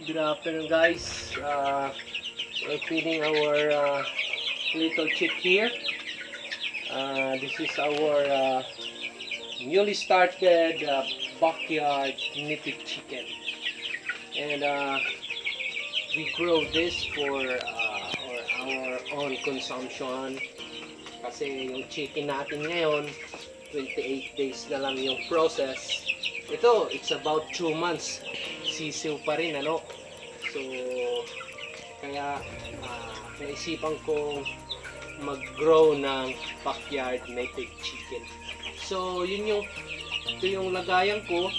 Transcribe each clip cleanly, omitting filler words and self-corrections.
Good afternoon, guys. We're feeding our little chick here. This is our newly started backyard native chicken, and we grow this for our own consumption. Kasi yung chicken natin ngayon, 28 days na lang yung process. Ito, it's about 2 months. Sisiw pa rin, ano? So, kaya naisipan kong mag-grow ng backyard native chicken. So, ito yung lagayan ko.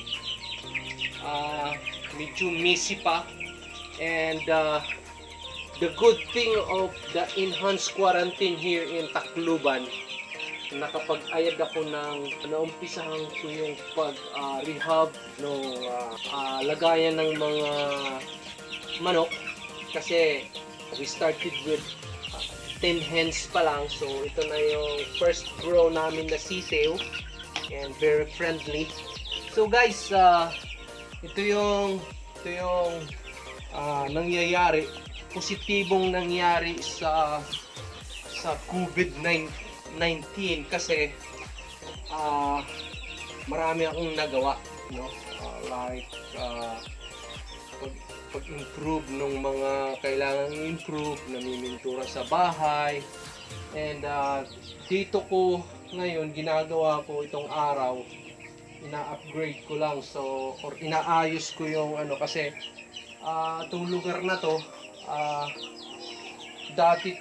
Medyo messy pa. And the good thing of the enhanced quarantine here in Tacloban, nakapag-ayad ako naumpisahan ko yung pag-rehab ng lagayan ng mga manok, kasi we started with 10 hens pa lang. So ito na yung first grow namin na sisiw, and very friendly. So guys, ito yung nangyayari, positibong nangyari sa COVID-19 kasi marami akong nagawa, no? Like pag-improve ng mga kailangang improve, namimintura sa bahay, and dito ko ngayon ginagawa ko itong araw, ina-upgrade ko lang, so or inaayos ko yung kasi itong lugar na to, dati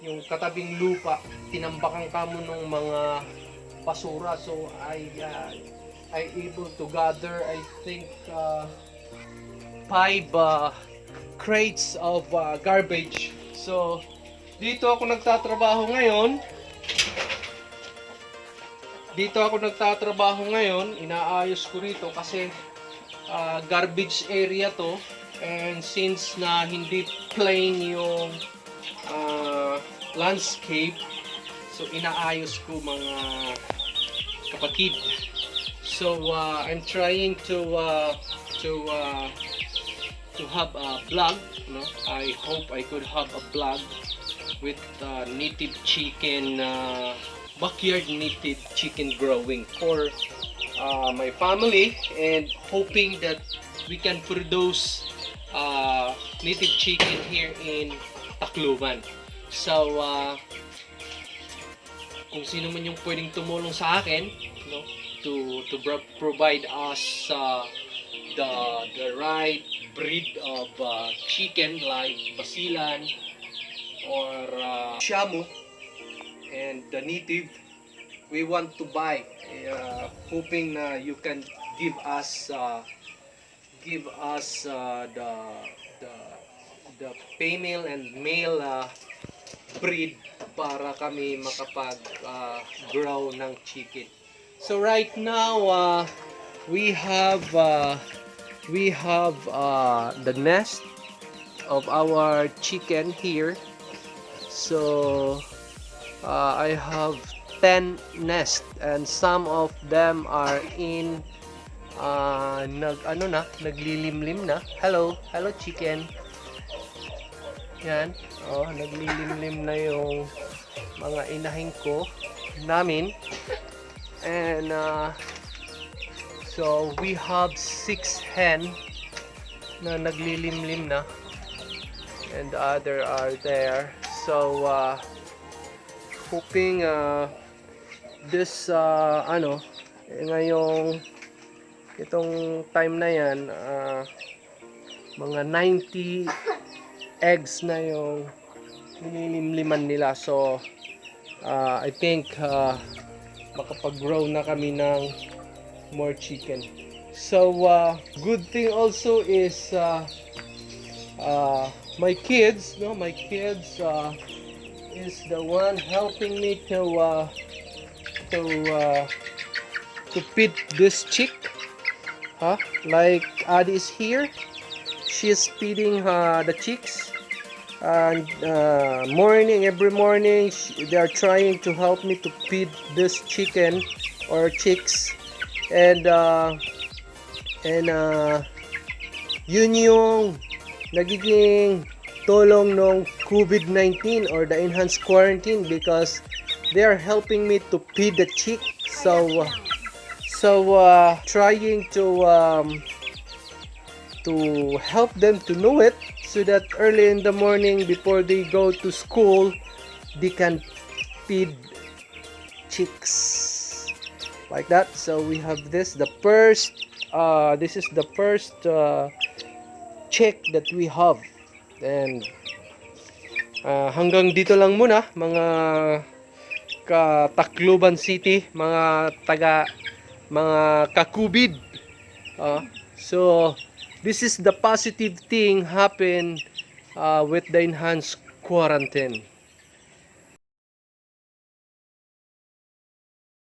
yung katabing lupa, tinambakan kamo ng mga basura. So I able to gather, I think 5 crates of garbage. So dito ako nagtatrabaho ngayon. Inaayos ko rito kasi garbage area to. And since na hindi plain yung landscape, so inaayos ko, mga kapatid. So I'm trying to have a vlog, no? I hope I could have a vlog with native chicken, backyard native chicken growing for my family, and hoping that we can produce native chicken here in Tacloban. So kung sino man yung pwedeng tumulong sa akin, no, to provide us the right breed of chicken like basilan or shamu, and the native we want to buy, hoping na you can give us the female and male breed para kami makapag grow ng chicken. So right now we have the nest of our chicken here. So I have 10 nests, and some of them are in naglilimlim na. Hello chicken. Yan, naglilimlim na yung mga inahin ko namin. And so we have 6 hen na naglilimlim na, and the other are there. So hoping this ngayong itong time na yan, mga 90 eggs na yung nililimliman nila. So I think makapag-grow na kami ng more chicken. So good thing also is my kids is the one helping me to feed this chick. Like Adi is here, she is feeding the chicks, and every morning they are trying to help me to feed this chicken or chicks. And Yun yung nagiging tulong ng COVID-19 or the enhanced quarantine because they are helping me to feed the chick. So trying to help them to know it so that early in the morning before they go to school, they can feed chicks like that. So we have this the first this is the first chick that we have. And hanggang dito lang muna mga Tacloban City, mga kakubid. So this is the positive thing happen with the enhanced quarantine.